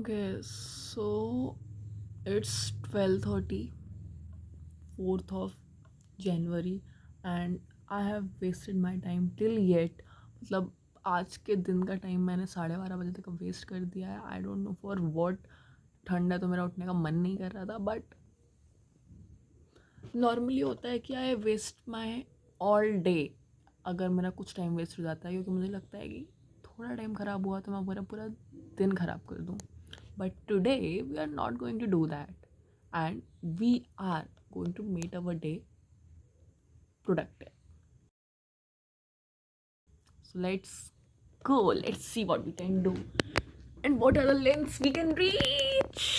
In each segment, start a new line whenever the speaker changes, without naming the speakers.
Okay, so it's 12:30, 4th of January, and I have wasted my time till yet. मतलब आज के दिन का टाइम मैंने 12:30 बजे तक वेस्ट कर दिया है. I don't know for what. ठंड है तो मेरा उठने का मन नहीं कर रहा था, बट नॉर्मली होता है कि आई वेस्ट माई ऑल डे अगर मेरा कुछ टाइम वेस्ट हो जाता है, क्योंकि मुझे लगता है कि थोड़ा टाइम ख़राब हुआ तो मैं पूरा पूरा दिन ख़राब कर दूँ. But today we are not going to do that, and we are going to make our day productive. So let's go. Let's see what we can do and what are the lengths we can reach.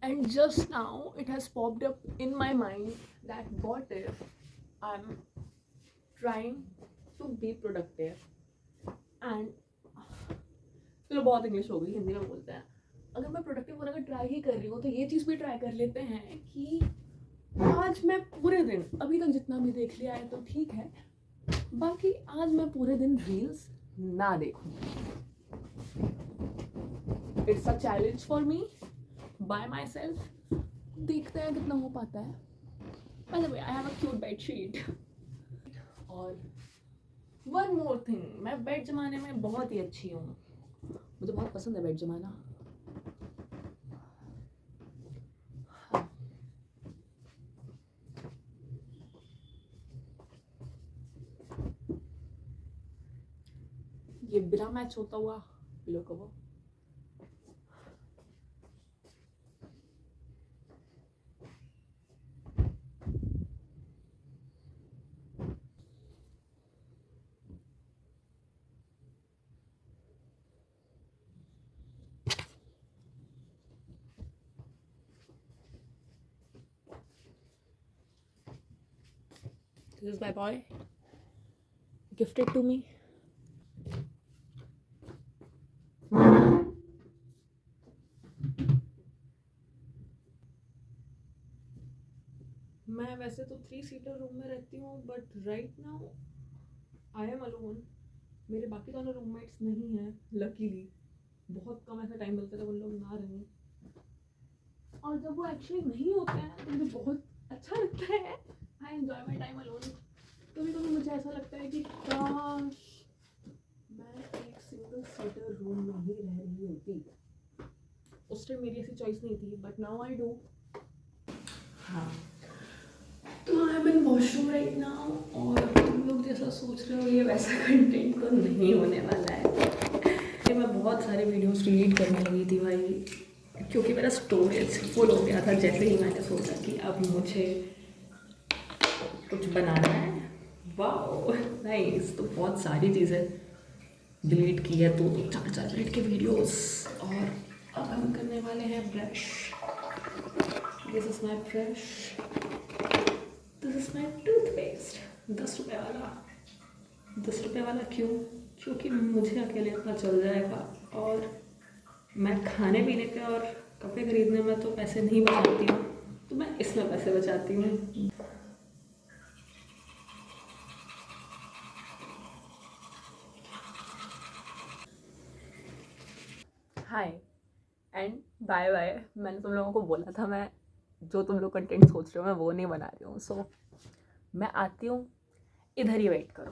And just now it has popped up in my mind that what if I'm trying to be productive and चलो बहुत English हो गई, हिंदी में बोलते हैं. अगर मैं productive होने का ट्राई ही कर रही हूँ तो ये चीज़ भी ट्राई कर लेते हैं कि आज मैं पूरे दिन, अभी तक जितना भी देख लिया है तो ठीक है, बाकी आज मैं पूरे दिन रील्स ना देखूं. It's a challenge for me bye my self. देखते हैं कितना हो पाता है. By the way I have a cute bed sheet. और वन मोर थिंग, मैं बेड जमाने में बहुत ही अच्छी हूँ. मुझे बहुत पसंद है बेड जमाना. ये बिना मैच होता हुआ pillow cover. This is my boy, gifted to me. मैं वैसे तो 3 सीटर रूम में रहती हूँ, but right now I am alone. मेरे बाकी दोनों रूममेट्स नहीं हैं लकीली. बहुत कम ऐसा टाइम मिलता है जब उन लोग ना रहें, और जब वो एक्चुअली नहीं होते हैं तो मुझे बहुत अच्छा लगता है. I enjoy my time alone. कभी कभी मुझे ऐसा लगता है कि काश मैं एक सिंगल सीटर रूम में ही रह रही होती. उस टाइम मेरी ऐसी चॉइस नहीं थी, बट नाउ आई डू. हाँ, तो I am in washroom right now. और तुम लोग जैसा सोच रहे हो ये वैसा कंटेंट तो नहीं होने वाला है. मैं बहुत सारे वीडियोस डिलीट करने लगी थी भाई, क्योंकि मेरा स्टोरेज फुल हो गया था. जैसे ही मैंने सोचा कि अब मुझे कुछ बनाना है, वाओ नाइस, तो बहुत सारी चीज़ें डिलीट की है. तो 4-4 मिनट के वीडियोस. और अब हम करने वाले हैं brush. This is my brush. This is my toothpaste. 10 रुपये वाला. 10 रुपये वाला क्यों? क्योंकि मुझे अकेले इतना चल जाएगा, और मैं खाने पीने पे और कपड़े खरीदने में तो पैसे नहीं बचाती हूँ, तो मैं इसमें पैसे बचाती हूँ. हाय एंड बाय बाय. मैंने तुम लोगों को बोला था मैं जो तुम लोग कंटेंट सोच रहे हो मैं वो नहीं बना रही हूँ. सो मैं आती हूँ, इधर ही वेट करो.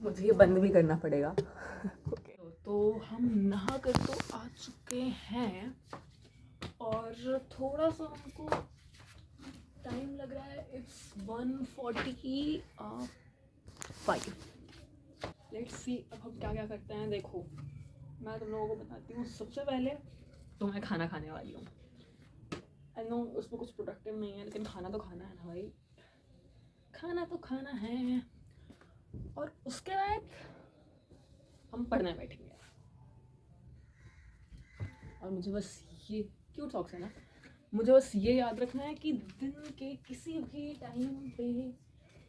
मुझे ये बंद भी करना पड़ेगा. ओके, तो हम नहा कर तो आ चुके हैं, और थोड़ा सा हमको टाइम लग रहा है. इट्स 1:45. लेट्स सी अब हम क्या क्या करते हैं। देखो मैं तुम लोगों को बताती हूँ। सबसे पहले तो मैं खाना खाने वाली हूँ। आई नो उसमें कुछ प्रोडक्टिव नहीं है, लेकिन खाना तो खाना है ना भाई, खाना तो खाना है। और उसके बाद हम पढ़ने बैठेंगे। और मुझे बस ये क्यूट सॉक्स है ना, मुझे बस ये याद रखना है कि दिन के किसी भी टाइम पे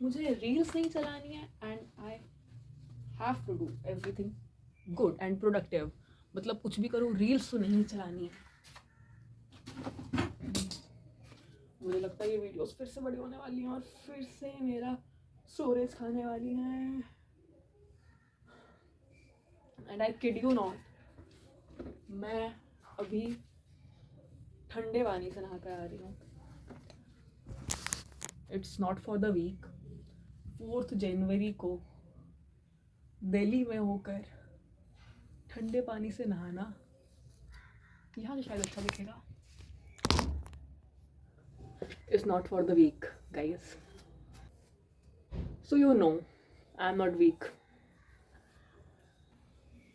मुझे रील्स नहीं चलानी है and I have to do everything good and productive. मतलब कुछ भी करो, रील्स तो नहीं चलानी है। मुझे लगता है ये वीडियोस फिर से बड़ी होने वाली हैं और फिर से मेरा स्टोरेज खाने वाली हैं। And I kid you not, मैं अभी ठंडे पानी से नहा कर आ रही हूँ। It's not for the weak. 4 जनवरी को दिल्ली में होकर ठंडे पानी से नहाना यहाँ से शायद अच्छा दिखेगा। It's not for the weak guys. So you know I am not weak.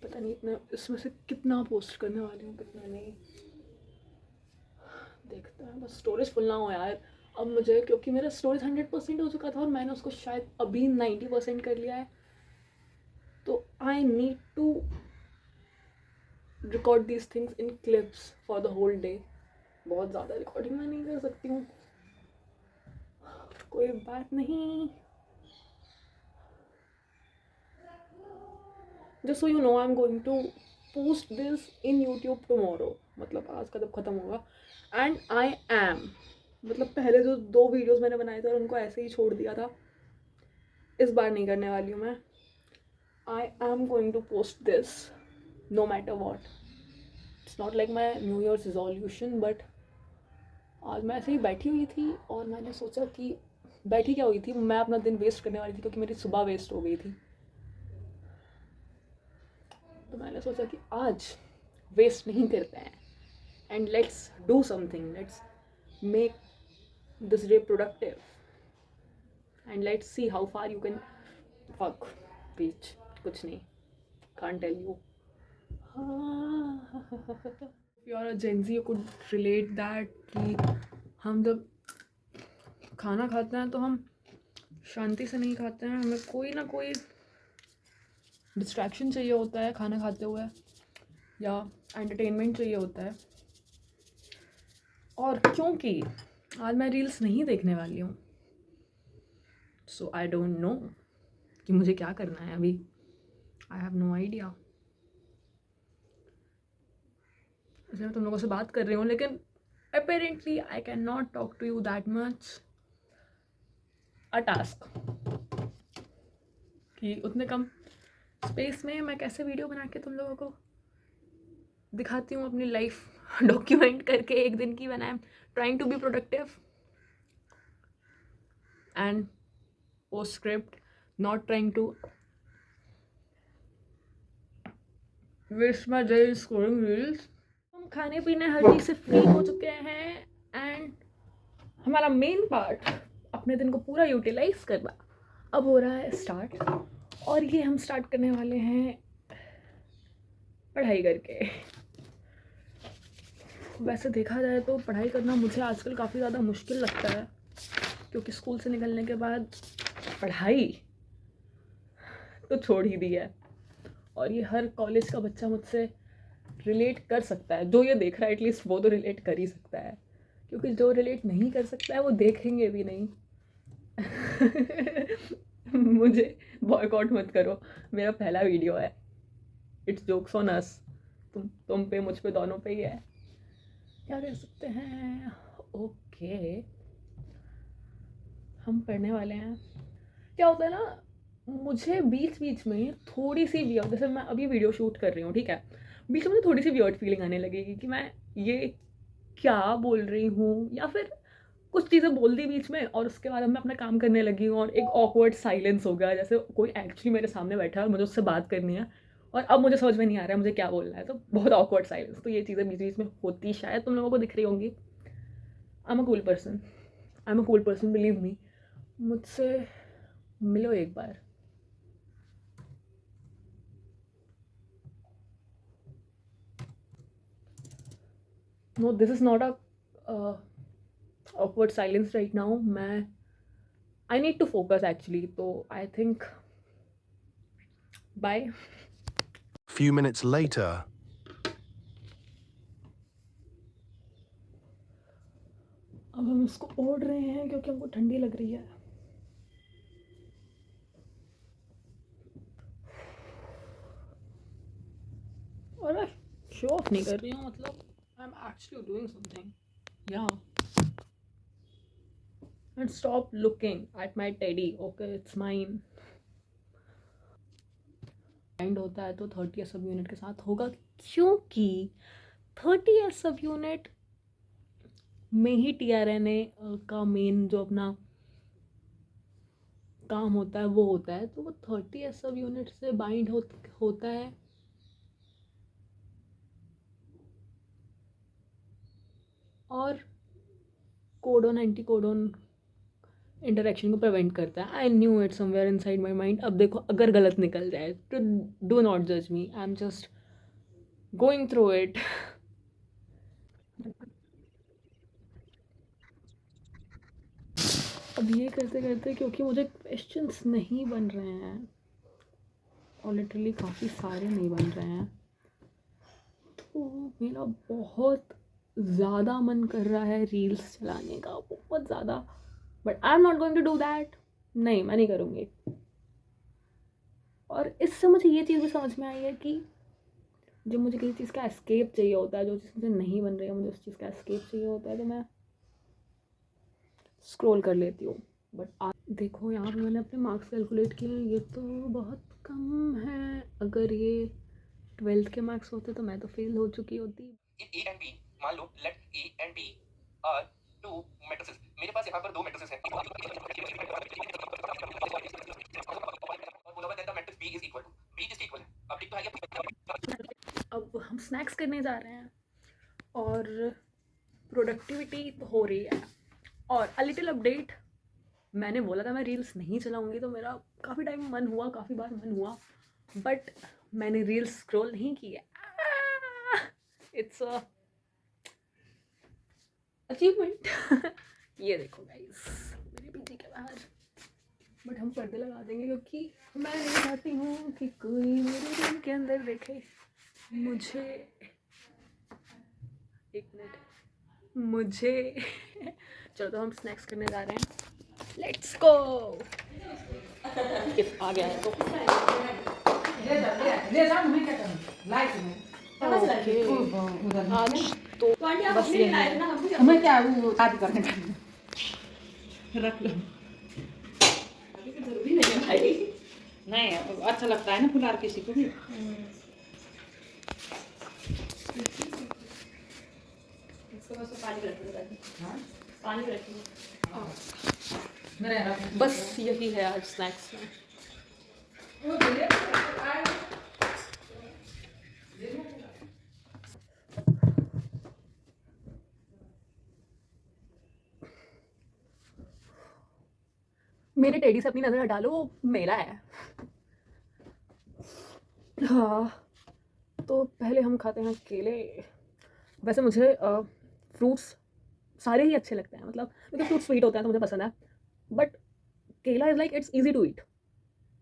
पता नहीं इतना इसमें से कितना पोस्ट करने वाली हूँ कितना नहीं, देखते हैं। बस स्टोरेज फुल ना हो यार अब मुझे, क्योंकि मेरा स्टोरेज 100% हो चुका था और मैंने उसको शायद अभी 90% कर लिया है। तो I need to record these things in clips for the whole day. बहुत ज़्यादा रिकॉर्डिंग मैं नहीं कर सकती हूँ, कोई बात नहीं। Just so you know I am going to post this in YouTube tomorrow, मतलब आज का जब ख़त्म होगा। एंड आई एम, मतलब पहले जो 2 वीडियोस मैंने बनाए थे और उनको ऐसे ही छोड़ दिया था, इस बार नहीं करने वाली हूँ मैं। I am going to post this no matter what. It's not like my new year's resolution, but आज मैं ऐसे ही बैठी हुई थी और मैंने सोचा कि बैठी क्या हुई थी, मैं अपना दिन वेस्ट करने वाली थी क्योंकि मेरी सुबह वेस्ट हो गई थी। तो मैंने सोचा कि आज वेस्ट नहीं करते हैं and let's do something, let's make this day productive and let's see how far you can fuck reach. कुछ नहीं, can't tell you. If you are a Gen Z, you could relate that कि हम जब खाना खाते हैं तो हम शांति से नहीं खाते हैं, हमें कोई ना कोई डिस्ट्रैक्शन चाहिए होता है खाना खाते हुए, या एंटरटेनमेंट चाहिए होता है। और क्योंकि आज मैं रील्स नहीं देखने वाली हूँ, सो आई डोंट नो कि मुझे क्या करना है अभी। I have no idea. इसलिए मैं तुम लोगों से बात कर रही हूँ, लेकिन apparently I can not talk to you that much. A task कि उतने कम स्पेस में मैं कैसे वीडियो बना के तुम लोगों को दिखाती हूँ अपनी लाइफ डॉक्यूमेंट करके एक दिन की। When I am trying to be productive and post script, not trying to waste my day scrolling reels. हम खाने पीने हर चीज़ से फ्री हो चुके हैं एंड हमारा मेन पार्ट अपने दिन को पूरा यूटिलाइज करना अब हो रहा है स्टार्ट। और ये हम स्टार्ट करने वाले हैं पढ़ाई करके। वैसे देखा जाए तो पढ़ाई करना मुझे आजकल काफ़ी ज़्यादा मुश्किल लगता है, क्योंकि स्कूल से निकलने के बाद पढ़ाई तो छोड़ ही दी है। और ये हर कॉलेज का बच्चा मुझसे रिलेट कर सकता है, जो ये देख रहा है एटलीस्ट वो तो रिलेट कर ही सकता है, क्योंकि जो रिलेट नहीं कर सकता है वो देखेंगे भी नहीं। मुझे बॉयकॉट मत करो, मेरा पहला वीडियो है। इट्स जोक्स ऑन अस, तुम पे मुझ पे दोनों पे ही है, क्या कर सकते हैं। ओके हम पढ़ने वाले हैं। क्या होता है ना, मुझे बीच बीच में थोड़ी सी वियर्ड, जैसे मैं अभी वीडियो शूट कर रही हूँ ठीक है, बीच में मुझे थोड़ी सी वियर्ड फीलिंग आने लगेगी कि मैं ये क्या बोल रही हूँ, या फिर कुछ चीज़ें बोल दी बीच में और उसके बाद मैं अपना काम करने लगी हूँ और एक ऑकवर्ड साइलेंस हो गया, जैसे कोई एक्चुअली मेरे सामने बैठा है और मुझे उससे बात करनी है और अब मुझे समझ में नहीं आ रहा है मुझे क्या बोलना है, तो बहुत ऑकवर्ड साइलेंस। तो ये चीज़ें बीच बीच में होती शायद तुम लोगों को दिख रही होंगी। I am a cool person, I am a cool person, believe me. मुझसे मिलो एक बार, no this is not a awkward silence right now. I need to focus actually, so I think bye.
Few minutes later.
अब हम इसको ओढ़ रहे हैं क्योंकि हमको ठंडी लग रही है. और मैं शो ऑफ नहीं कर रही हूँ, मतलब I am actually doing something. Yeah and stop looking at my teddy. Okay, it's mine. Mind होता है तो 30 सब यूनिट के साथ होगा, क्योंकि 30 सब यूनिट में ही TRNA का मेन जो अपना काम होता है वो होता है. तो वो 30 सब यूनिट से बाइंड होता है. और कोडोन एंटी कोडोन इंटरेक्शन को प्रिवेंट करता है. I knew it somewhere inside my mind. अब देखो, अगर गलत निकल जाए तो डू नॉट जज me. I am just going through it. अब ये करते करते, क्योंकि मुझे क्वेश्चंस नहीं बन रहे हैं, और लिटरली काफ़ी सारे नहीं बन रहे हैं, तो मेरा बहुत ज़्यादा मन कर रहा है रील्स चलाने का, बहुत ज़्यादा. But I am not going to do that. नहीं, मैं नहीं करूँगी. और इससे मुझे ये चीज़ भी समझ में आई है कि जब मुझे किसी चीज़ का एस्केप चाहिए होता है, जो चीज़ मुझे नहीं बन रही है, मुझे उस चीज़ का एस्केप चाहिए होता है, तो मैं स्क्रॉल कर लेती हूँ. बट देखो, यहाँ पे मैंने अपने मार्क्स कैलकुलेट किए हैं. ये तो बहुत कम है. अगर ये 12th के मार्क्स होते तो मैं तो फेल हो चुकी होती.
A and B, मान लो let A and B are two matrices. मेरे पास यहाँ पर दो matrices हैं. और बोला हुआ that the matrix B is equal to. B is equal है. अब ठीक तो है ये.
अब हम स्नैक्स करने जा रहे हैं और प्रोडक्टिविटी तो हो रही है. और अ लिटिल अपडेट, मैंने बोला था मैं रील्स नहीं चलाऊंगी, तो मेरा काफ़ी टाइम मन हुआ, काफ़ी बार मन हुआ, बट मैंने रील्स स्क्रॉल नहीं किया. It's a achievement. ये देखो गाइस, मेरे पीछे के बाहर. बट हम पर्दे लगा देंगे क्योंकि मैं नहीं चाहती हूँ कि कोई मेरे रूम के अंदर देखे मुझे. एक मिनट, मुझे. चलो, तो हम स्नैक्स करने जा रहे हैं. Let's go. इफ आ गया है तो. आज तो बस यही
हमें क्या वो शादी करने का रख लो.
जरूरी नहीं है भाई.
नहीं, अच्छा लगता है ना फुलार किसी को भी.
इसको बस पानी रखिए. हाँ, पानी रखिए. बस यही है आज स्नैक्स में. मेरे टेडी से अपनी नज़र हटा लो, वो मेरा है. हाँ, तो पहले हम खाते हैं केले. वैसे मुझे फ्रूट्स सारे ही अच्छे लगते हैं, मतलब क्योंकि फ्रूट स्वीट होता है तो मुझे पसंद है. But kela is like it's easy to eat.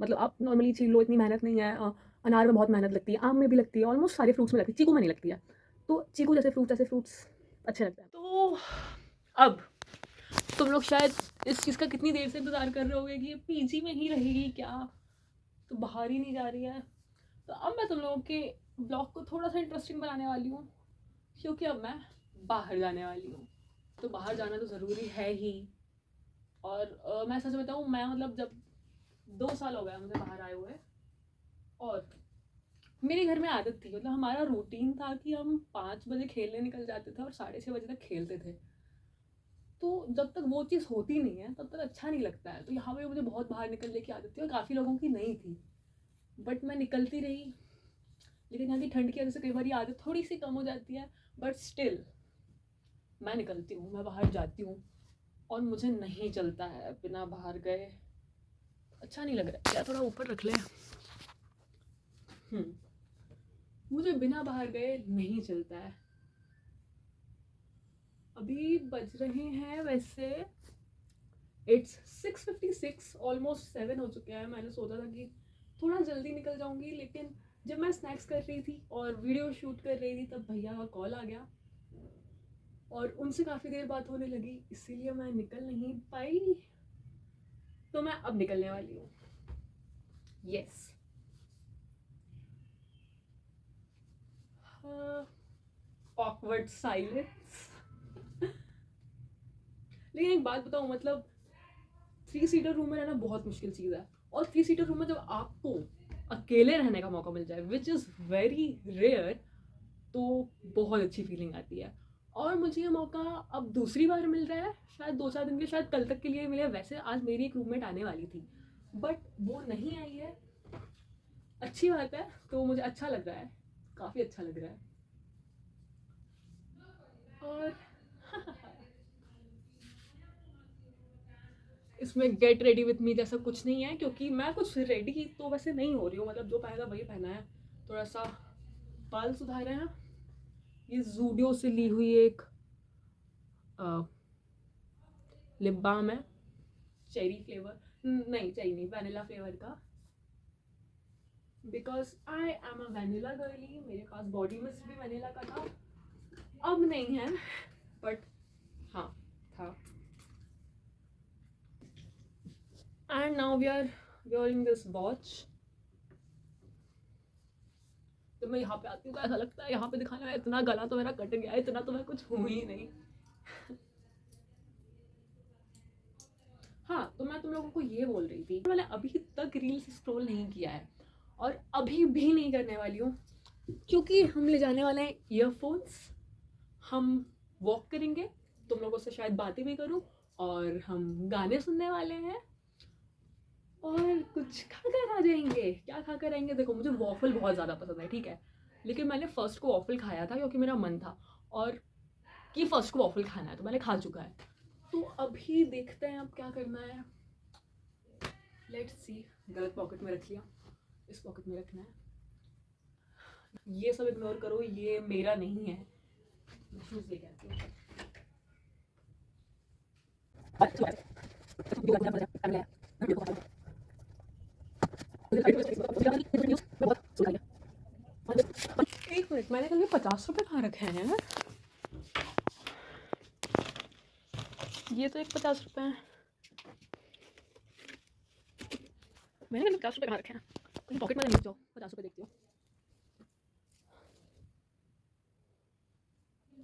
मतलब आप नॉर्मली छील लो, इतनी मेहनत नहीं है. अनार में बहुत मेहनत लगती है, आम में भी लगती है, ऑलमोस्ट सारे फ्रूट्स में लगती है, चीकू में नहीं लगती है. तो चीकू जैसे फ्रूट्स अच्छे लगते हैं. तो अब तुम लोग शायद इस चीज़ का कितनी देर से इंतज़ार कर रहे होगे कि ये PG में ही रहेगी क्या, तो बाहर ही नहीं जा रही है. तो अब मैं तुम लोगों के ब्लॉग को थोड़ा सा इंटरेस्टिंग बनाने वाली हूँ, क्योंकि अब मैं बाहर जाने वाली हूँ. तो बाहर जाना तो ज़रूरी है ही. और मैं सच बताऊँ, मैं मतलब जब 2 साल हो गया मुझे बाहर आए हुए, और मेरे घर में आदत थी, मतलब हमारा रूटीन था कि हम 5 बजे खेलने निकल जाते थे और 6:30 बजे तक खेलते थे. तो जब तक वो चीज़ होती नहीं है तब तक अच्छा नहीं लगता है. तो यहाँ पे मुझे बहुत बाहर निकलने की आदत थी, और काफ़ी लोगों की नहीं थी, बट मैं निकलती रही. लेकिन यहाँ की ठंड की वजह से कई बार ये आदत थोड़ी सी कम हो जाती है, बट स्टिल मैं निकलती हूँ, मैं बाहर जाती हूँ. और मुझे नहीं चलता है बिना बाहर गए, अच्छा नहीं लग रहा है. या थोड़ा ऊपर रख ले. मुझे बिना बाहर गए नहीं चलता है. अभी बज रहे हैं वैसे इट्स 6:56, ऑलमोस्ट 7 हो चुके हैं। मैंने सोचा था कि थोड़ा जल्दी निकल जाऊंगी, लेकिन जब मैं स्नैक्स कर रही थी और वीडियो शूट कर रही थी तब भैया का कॉल आ गया और उनसे काफ़ी देर बात होने लगी, इसीलिए मैं निकल नहीं पाई। तो मैं अब निकलने वाली हूँ। यस। Awkward silence. लेकिन एक बात बताऊँ, मतलब 3 सीटर रूम में रहना बहुत मुश्किल चीज़ है, और 3 सीटर रूम में जब आपको अकेले रहने का मौका मिल जाए, विच इज़ वेरी रेयर, तो बहुत अच्छी फीलिंग आती है। और मुझे ये मौका अब दूसरी बार मिल रहा है, शायद 2-4 दिन के, शायद कल तक के लिए मिले। वैसे आज मेरी एक रूममेट आने वाली थी बट वो नहीं आई है, अच्छी बात है। तो मुझे अच्छा लग रहा है, काफ़ी अच्छा लग रहा है। और इसमें गेट रेडी विथ मी जैसा कुछ नहीं है, क्योंकि मैं कुछ रेडी तो वैसे नहीं हो रही हूँ। मतलब जो पहना वही पहना है, थोड़ा सा बाल सुधारे हैं। ये जूडियो से ली हुई एक लिप बाम है, चेरी फ्लेवर, नहीं चेरी नहीं, वैनिला फ्लेवर का, because I am a vanilla girly. मेरे पास बॉडी मिस्ट भी वैनिला का था, अब नहीं है बट हाँ था। And now we are wearing this watch. जब मैं यहाँ पे आती हूँ तो ऐसा लगता है यहाँ पे दिखाने में इतना गला तो मेरा कट गया है, इतना तो मैं कुछ हूँ ही नहीं। हाँ, तो मैं तुम लोगों को ये बोल रही थी, मैंने अभी तक रील्स स्क्रॉल नहीं किया है और अभी भी नहीं करने वाली हूँ, क्योंकि हम ले जाने वाले हैं ईयरफोन्स। हम वॉक करेंगे, तुम लोगों से शायद बातें भी करूँ, और हम गाने सुनने वाले हैं और कुछ खा कर आ जाएंगे। क्या खा कर आएंगे? देखो, मुझे वॉफल बहुत ज़्यादा पसंद है, ठीक है, लेकिन मैंने फर्स्ट को वॉफल खाया था क्योंकि मेरा मन था और कि फर्स्ट को वॉफल खाना है, तो मैंने खा चुका है। तो अभी देखते हैं अब क्या करना है। Let's see. गलत पॉकेट में रख लिया, इस पॉकेट में रखना है। ये सब इग्नोर करो, ये मेरा नहीं है। शूज लेके आती हूँ। एक मिनट, मैंने कल 50 रुपये कहाँ रखे हैं? ये तो एक 50 रुपये हैं। मैंने कल 50 रुपये कहाँ रखे हैं? कहीं पॉकेट में नहीं जाओ। 50 रुपये देखती हूँ।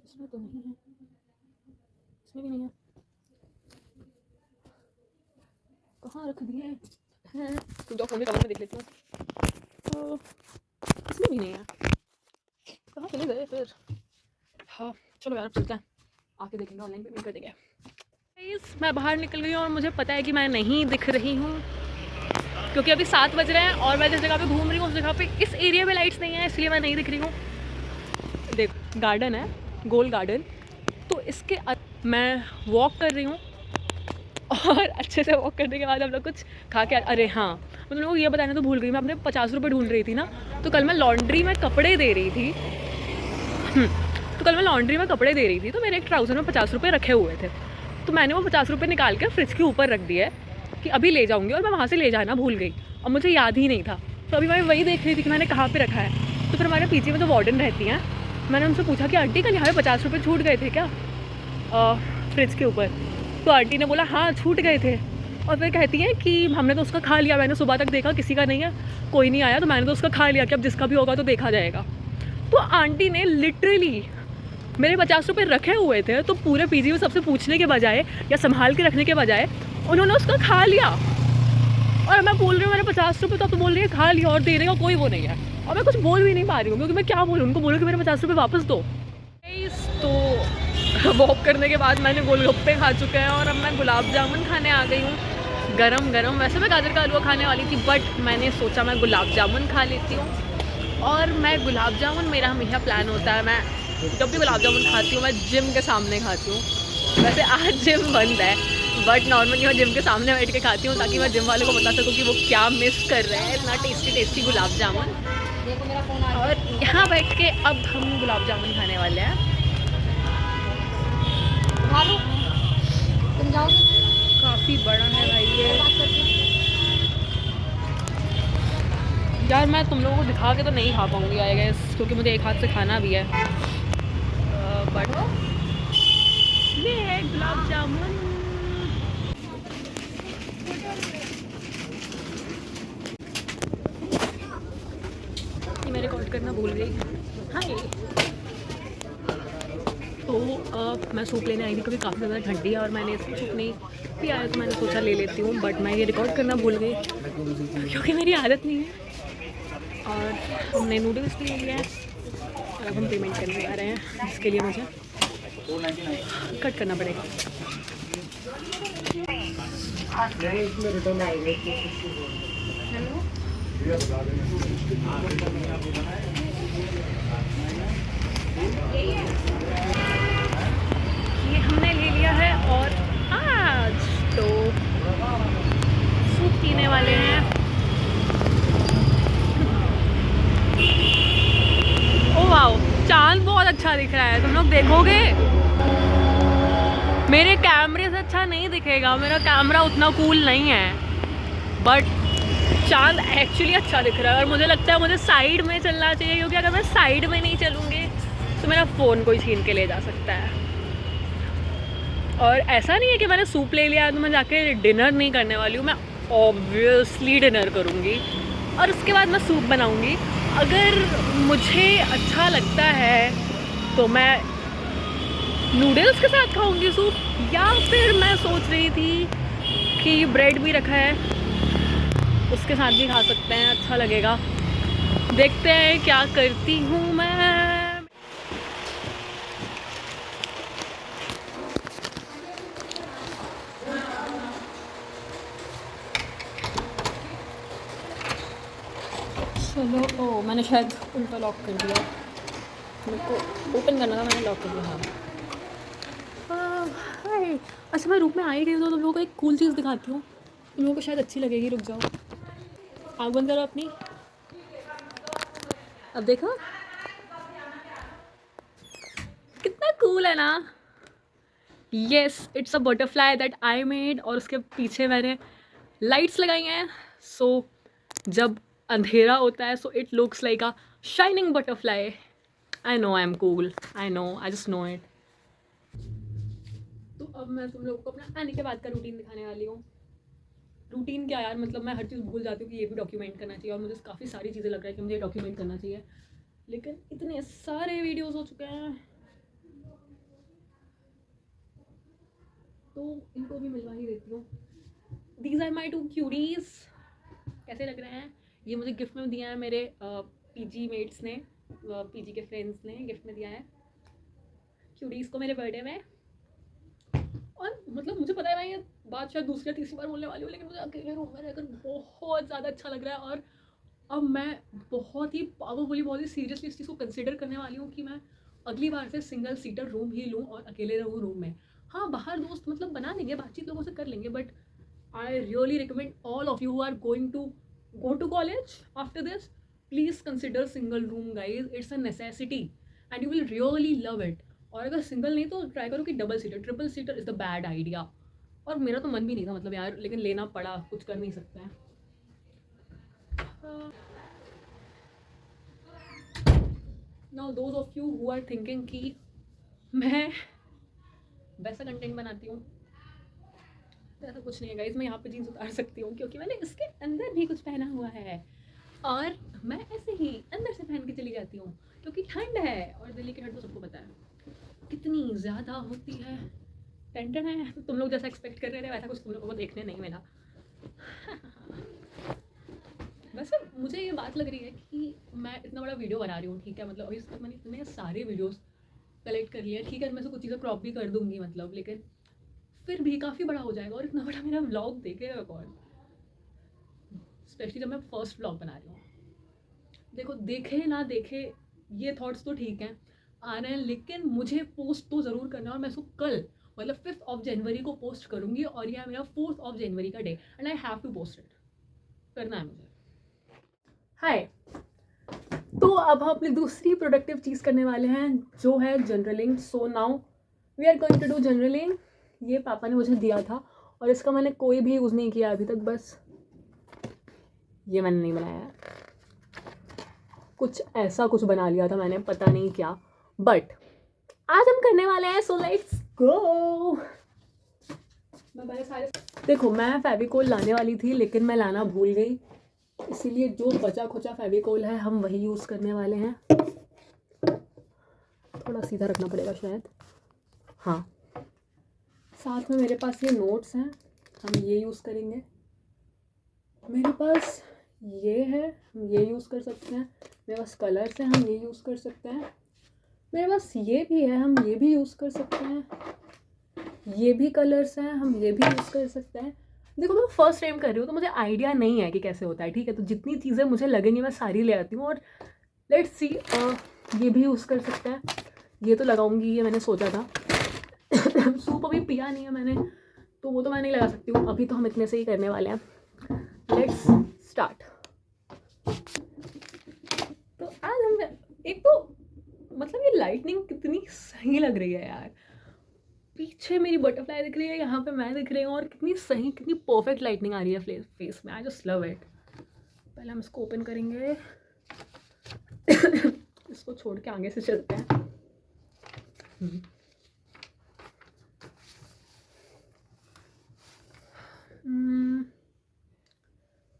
इसमें तो नहीं है, इसमें भी नहीं है। कहाँ रख दिए हैं? तुम जाओ, फोन में कवर में देख लेती हूँ। तो इसमें भी नहीं है, कहाँ चले गए फिर? हाँ चलो यार, अब चलते हैं, आके देखेंगे, ऑनलाइन पेमेंट कर देंगे। मैं बाहर निकल गई हूँ और मुझे पता है कि मैं नहीं दिख रही हूँ, क्योंकि अभी 7 बज रहे हैं और मैं जिस जगह पे घूम रही हूँ उस जगह पे इस एरिया में लाइट्स नहीं है, इसलिए मैं नहीं दिख रही हूँ। देखो, गार्डन है, गोल गार्डन, तो इसके मैं वॉक कर रही हूँ और अच्छे से वॉक करने के बाद हम लोग कुछ खा के, अरे हाँ, मैं तुम लोगों को ये बताना तो भूल गई, मैं अपने 50 रुपये ढूंढ रही थी ना। तो कल मैं लॉन्ड्री में कपड़े दे रही थी, तो मेरे एक ट्राउज़र में 50 रुपये रखे हुए थे, तो मैंने वो 50 रुपये निकाल के फ्रिज के ऊपर रख दिया है कि अभी ले जाऊँगी, और मैं वहाँ से ले जाना भूल गई और मुझे याद ही नहीं था। तो अभी मैं वही देख रही थी कि मैंने कहाँ पे रखा है। तो फिर हमारे पीछे में जो वार्डन रहती हैं, मैंने उनसे पूछा कि आंटी कल यहाँ पे 50 रुपये छूट गए थे क्या फ्रिज के ऊपर? तो आंटी ने बोला हाँ छूट गए थे, और फिर कहती हैं कि हमने तो उसका खा लिया, मैंने सुबह तक देखा किसी का नहीं है, कोई नहीं आया, तो मैंने तो उसका खा लिया कि अब जिसका भी होगा तो देखा जाएगा। तो आंटी ने लिटरली मेरे 50 रुपये रखे हुए थे, तो पूरे पीजी में सबसे पूछने के बजाय या संभाल के रखने के बजाय उन्होंने उसका खा लिया। और मैं बोल रही हूँ मेरे 50 रुपये, तो बोल रही है खा लिया और देने का कोई वो नहीं है, और मैं कुछ बोल भी नहीं पा रही हूँ, क्योंकि मैं क्या बोलूँ, उनको बोलूँ कि मेरे 50 रुपये वापस दो। तो वॉक करने के बाद मैंने गोलगप्पे खा चुके हैं और अब मैं गुलाब जामुन खाने आ गई हूँ, गरम गरम। वैसे मैं गाजर का हलवा खाने वाली थी, बट मैंने सोचा मैं गुलाब जामुन खा लेती हूँ। और मैं गुलाब जामुन, मेरा हमेशा प्लान होता है, मैं जब भी गुलाब जामुन खाती हूँ मैं जिम के सामने खाती हूँ। वैसे आज जिम बंद है, बट नॉर्मली मैं जिम के सामने बैठ के खाती हूँ, ताकि मैं जिम वाले को बता सकूँ कि वो क्या मिस कर रहे हैं, इतना टेस्टी टेस्टी गुलाब जामुन। और यहाँ बैठ के अब हम गुलाब जामुन खाने वाले हैं। उठा लो, तुम जाओ।
काफ़ी बड़ा है भाई ये
बात करके
यार। मैं तुम लोगों को दिखा के तो नहीं खा पाऊँगी आई गेस, क्योंकि मुझे एक हाथ से खाना भी है। बट ये है गुलाब जामुन। ये मैं रिकॉर्ड करना भूल गई। हाय। तो मैं सूप लेने आई थी क्योंकि काफ़ी ज़्यादा ठंडी है और मैंने इसमें सूप नहीं पिया है, तो मैंने सोचा ले लेती हूँ। बट मैं ये रिकॉर्ड करना भूल गई क्योंकि मेरी आदत नहीं है। और हमने नूडल्स भी ले लिया है और अब हम पेमेंट करने जा रहे हैं, जिसके लिए मुझे कट करना पड़ेगा। हेलो, ये हमने ले लिया है और आज तो सूप पीने वाले हैं। ओ वाओ, चांद बहुत अच्छा दिख रहा है, तुम लोग देखोगे? मेरे कैमरे से अच्छा नहीं दिखेगा, मेरा कैमरा उतना कूल नहीं है, बट चांद एक्चुअली अच्छा दिख रहा है। और मुझे लगता है मुझे साइड में चलना चाहिए, क्योंकि अगर मैं साइड में नहीं चलूँगी तो मेरा फ़ोन कोई छीन के ले जा सकता है। और ऐसा नहीं है कि मैंने सूप ले लिया तो मैं जाके डिनर नहीं करने वाली हूँ। मैं ऑब्वियसली डिनर करूँगी और उसके बाद मैं सूप बनाऊँगी। अगर मुझे अच्छा लगता है तो मैं नूडल्स के साथ खाऊँगी सूप, या फिर मैं सोच रही थी कि ब्रेड भी रखा है उसके साथ भी खा सकते हैं, अच्छा लगेगा। देखते हैं क्या करती हूँ मैं। चलो, ओ मैंने शायद उल्टा लॉक कर दिया, मेरे को ओपन करना था, मैंने लॉक कर दिया। हाँ हाय। अच्छा, मैं रूम में आई गई तो तुम लोगों को एक कूल चीज़ दिखाती हूँ, तुम लोगों को शायद अच्छी लगेगी। रुक जाओ, आँख बंद करो अपनी। अब देखो कितना कूल है ना। Yes, it's a butterfly that I made, और उसके पीछे मैंने लाइट्स लगाई हैं। सो जब अंधेरा होता है so it looks like a shining butterfly. I know I am cool, I know, I just know it. तो अब मैं तुम लोगों को अपना आने के बाद का रूटीन दिखाने वाली हूँ। रूटीन क्या यार, मतलब मैं हर चीज़ भूल जाती हूँ कि ये भी डॉक्यूमेंट करना चाहिए, और मुझे काफ़ी सारी चीज़ें लग रहा है कि मुझे डॉक्यूमेंट करना चाहिए, लेकिन इतने सारे वीडियोस हो चुके हैं तो इनको भी मिलवा ही देती हूँ। These are my 2 cuties. कैसे लग रहे हैं? ये मुझे गिफ्ट में दिया है मेरे पीजी मेट्स ने, पीजी के फ्रेंड्स ने गिफ्ट में दिया है क्यूटीज को मेरे बर्थडे में। और मतलब मुझे पता है मैं ये बात शायद दूसरी या तीसरी बार बोलने वाली हूँ, लेकिन मुझे अकेले रूम में रहकर बहुत ज़्यादा अच्छा लग रहा है। और अब मैं बहुत ही पावरफुली, बहुत ही सीरियसली इस चीज़ को कंसिडर करने वाली हूँ कि मैं अगली बार से सिंगल सीटर रूम ही लूँ और अकेले रहूँ रूम में। हाँ, बाहर दोस्त मतलब बना लेंगे, बातचीत लोगों से कर लेंगे, but I really recommend all of you who are going to go to college after this, please consider single room guys. It's a necessity and you will really love it. और अगर सिंगल नहीं तो try करो कि double seater, triple seater is the bad idea. और मेरा तो मन भी नहीं था मतलब यार, लेकिन लेना पड़ा, कुछ कर नहीं सकते हैं। Now those of you who are thinking कि मैं वैसा कंटेंट बनाती हूँ, ऐसा कुछ नहीं है गाइज। मैं यहाँ पे जीन्स उतार सकती हूँ क्योंकि मैंने इसके अंदर भी कुछ पहना हुआ है, और मैं ऐसे ही अंदर से पहन के चली जाती हूँ क्योंकि ठंड है, और दिल्ली की ठंड तो सबको पता है कितनी ज़्यादा होती है। टेंशन है, तो तुम लोग जैसा एक्सपेक्ट कर रहे थे वैसा कुछ तुम लोगों को देखने नहीं मिला। वैसे मुझे ये बात लग रही है कि मैं इतना बड़ा वीडियो बना रही हूँ, ठीक है, मतलब अभी तक मैंने इतने सारे वीडियोस कलेक्ट कर लिए, ठीक है, मैं से कुछ चीज़ें क्रॉप भी कर दूँगी मतलब, लेकिन फिर भी काफ़ी बड़ा हो जाएगा। और इतना बड़ा मेरा व्लॉग देखेगा कौन, स्पेशली जब मैं फर्स्ट व्लॉग बना रही हूँ। देखो, देखे ना देखे ये थॉट्स तो ठीक हैं, आ रहे हैं, लेकिन मुझे पोस्ट तो ज़रूर करना है। और मैं इसको कल मतलब 5 जनवरी को पोस्ट करूँगी, और यह मेरा 4 जनवरी का day, and I have to post it, करना है मुझे। हाय, तो अब हम अपनी दूसरी प्रोडक्टिव चीज़ करने वाले हैं जो है journaling. So now we are going to do journaling. ये पापा ने मुझे दिया था और इसका मैंने कोई भी यूज़ नहीं किया अभी तक, बस ये मैंने नहीं बनाया है, कुछ ऐसा कुछ बना लिया था मैंने, पता नहीं क्या, बट आज हम करने वाले हैं, सो लेट्स गो। मैं पहले सारे देखो, मैं फेविकोल लाने वाली थी लेकिन मैं लाना भूल गई, इसीलिए जो बचा खुचा फेविकोल है हम वही यूज़ करने वाले हैं। थोड़ा सीधा रखना पड़ेगा शायद, हाँ। साथ में मेरे पास ये नोट्स हैं, हम ये यूज़ करेंगे। मेरे पास ये है, हम ये यूज़ कर सकते हैं। मेरे पास कलर्स हैं, हम ये यूज़ कर सकते हैं। मेरे पास ये भी है, हम ये भी यूज़ कर सकते हैं। ये भी कलर्स हैं, हम ये भी यूज़ कर सकते हैं। देखो मैं फर्स्ट टाइम कर रही हूँ तो मुझे आइडिया नहीं है कि कैसे होता है, ठीक है। तो जितनी चीज़ें मुझे लगेंगी मैं सारी ले आती हूँ और लेट्स सी। ये भी यूज़ कर सकते हैं, ये तो लगाऊंगी, ये मैंने सोचा था। सूप अभी पिया नहीं है मैंने, तो वो तो मैं नहीं लगा सकती हूँ। अभी तो हम इतने से ही करने वाले हैं। Let's start. तो आज हम एक तो मतलब ये लाइटनिंग कितनी सही लग रही है यार, पीछे मेरी बटरफ्लाई दिख रही है, यहाँ पे मैं दिख रही हूँ, और कितनी सही, कितनी परफेक्ट लाइटनिंग आ रही है फेस में। I just love it. पहले हम इसको ओपन करेंगे। इसको छोड़ के आगे से चलते हैं।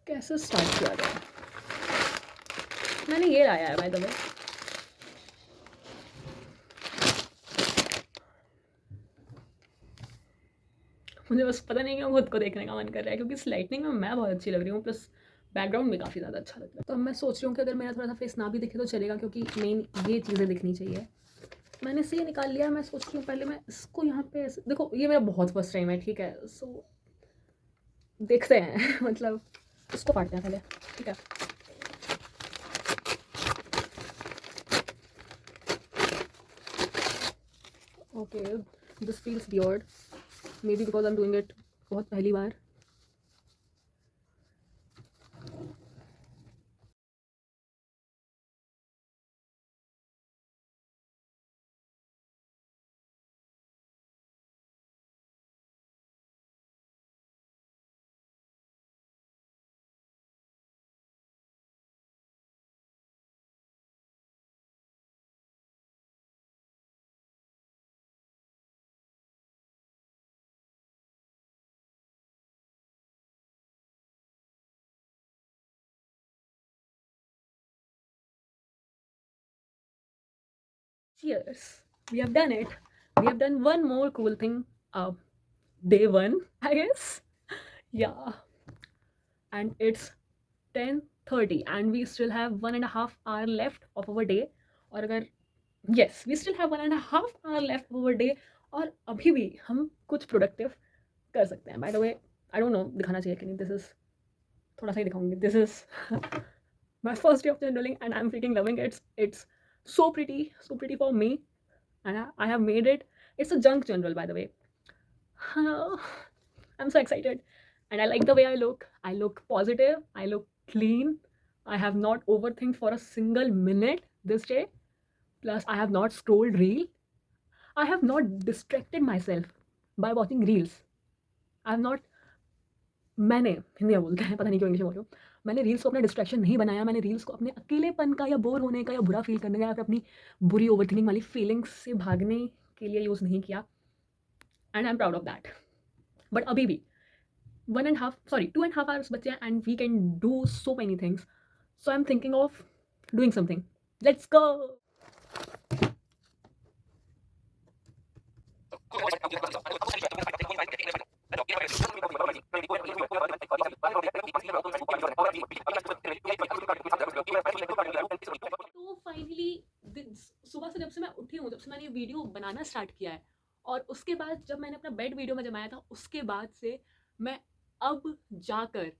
कैसे स्टार्ट किया जाए? मैंने ये लाया है बाय द वे। मुझे बस पता नहीं क्यों खुद को देखने का मन कर रहा है, क्योंकि इस लाइटनिंग में मैं बहुत अच्छी लग रही हूँ, प्लस बैकग्राउंड भी काफ़ी ज़्यादा अच्छा लग रहा है। तो अब मैं सोच रही हूँ कि अगर मेरा थोड़ा सा फेस ना भी दिखे तो चलेगा, क्योंकि मेन ये चीज़ें दिखनी चाहिए। मैंने इसे निकाल लिया। मैं सोच रही हूँ पहले मैं इसको यहाँ पे देखो, ये मेरा बहुत फर्स्ट टाइम है, ठीक है। सो देखते हैं। मतलब इसको काटते हैं पहले, ठीक है। Okay, this feels weird, may be because I am doing it बहुत पहली बार। Cheers. We have done it. We have done one more cool thing. Day one, I guess. Yeah. And it's 10:30 and we still have 1.5 hour left of our day. और अगर yes, we still have 1.5 hour left of our day. और अभी भी हम कुछ productive कर सकते हैं। By the way, I don't know दिखाना चाहिए कि नहीं, this is थोड़ा सा ही दिखाऊंगी। This is my first day of journaling and I'm freaking loving it. It's so pretty for me, and I have made it. It's a junk journal, by the way. I'm so excited, and I like the way I look. I look positive, I look clean. I have not overthink for a single minute this day. Plus I have not scrolled reel. I have not distracted myself by watching reels. I have not, मैंने हिंदी में बोलते हैं, पता नहीं क्यों English में बोल रही हूँ। मैंने रील्स को अपना डिस्ट्रैक्शन नहीं बनाया। मैंने रील्स को अपने अकेलेपन का या बोर होने का या बुरा फील करने का या फिर अपनी बुरी ओवरथिंकिंग वाली फीलिंग्स से भागने के लिए यूज़ नहीं किया, and I am proud of that. But अभी भी 2.5 hours बचे हैं and we can do so many things. So I am thinking of doing something. Let's go. तो फाइनली सुबह से जब से मैं उठी हूँ, जब से मैंने ये वीडियो बनाना स्टार्ट किया है, और उसके बाद जब मैंने अपना बेड वीडियो में जमाया था, उसके बाद से मैं अब जाकर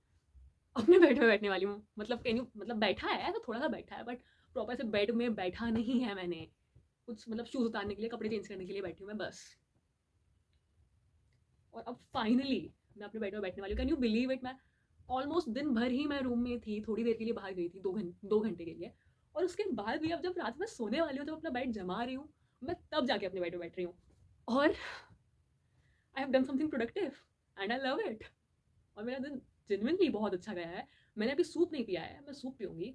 अपने बेड में बैठने वाली हूँ। मतलब मतलब बैठा है तो थोड़ा सा बैठा है, बट प्रॉपर से बेड में बैठा नहीं है मैंने। कुछ मतलब शूज़ उतारने के लिए, कपड़े चेंज करने के लिए बैठी हूँ मैं बस। और अब फाइनली मैं अपने बेड में बैठने वाली हूँ। Can you believe it? मैं ऑलमोस्ट दिन भर ही मैं रूम में थी, थोड़ी देर के लिए बाहर गई थी, 2 घंटे के लिए, और उसके बाद भी अब जब रात में सोने वाली हूँ, जब अपना बेड जमा रही हूँ, मैं तब जाके अपने बेड में बैठ रही हूँ। और I have done something productive and I love it. और मेरा दिन जेन्युइनली बहुत अच्छा गया है। मैंने अभी सूप नहीं पिया है, मैं सूप पीऊँगी,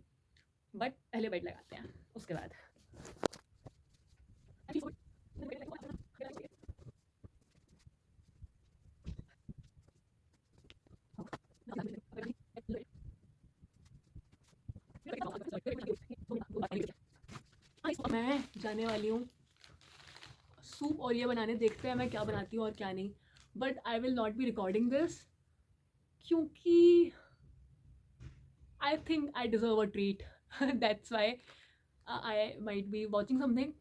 बट पहले बेड लगाते हैं उसके बाद। मैं जाने वाली हूँ सूप और ये बनाने, देखते हैं मैं क्या बनाती हूँ और क्या नहीं, but I will not be recording this क्योंकि I think I deserve a treat. That's why I might be watching something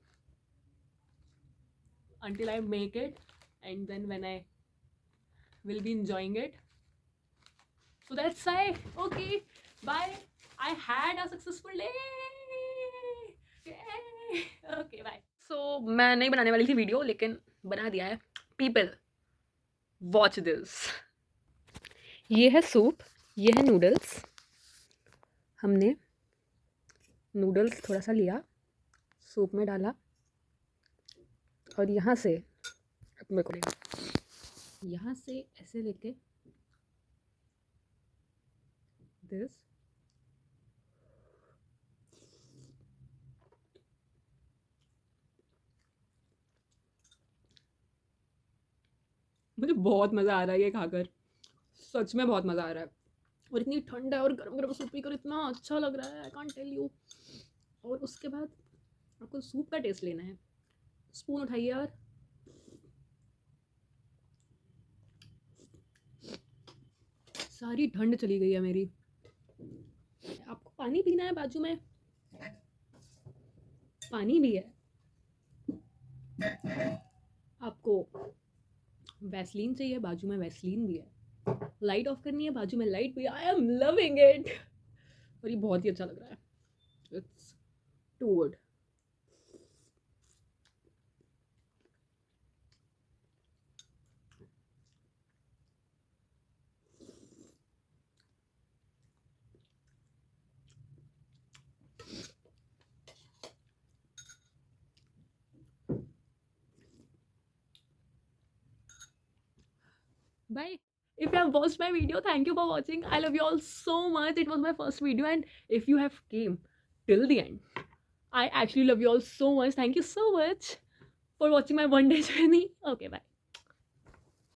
until I make it, and then when I will be enjoying it. So that's why, okay, bye. I had a successful day. Yay. Okay, bye. So मैं नहीं बनाने वाली थी video, लेकिन बना दिया है। People, watch this. ये है सूप, ये है नूडल्स। हमने नूडल्स थोड़ा सा लिया, सूप में डाला, और यहाँ से अब मेरे को यहाँ से ऐसे लेके दिस, मुझे बहुत मज़ा आ रहा है ये खाकर, सच में बहुत मज़ा आ रहा है। और इतनी ठंड है और गरम गरम सूप पीकर इतना अच्छा लग रहा है, आई कांट टेल यू। और उसके बाद आपको सूप का टेस्ट लेना है। स्पून उठाइए यार, सारी ठंड चली गई है मेरी। आपको पानी पीना है, बाजू में पानी भी है। आपको वैसलीन चाहिए, बाजू में वैसलीन भी है। लाइट ऑफ करनी है, बाजू में लाइट भी है। I am loving it. और ये बहुत ही अच्छा लग रहा है, it's too good. Bye. If you have watched my video, thank you for watching. I love you all so much. It was my first video, and if you have came till the end, I actually love you all so much. Thank you so much for watching my one day journey. Okay, bye.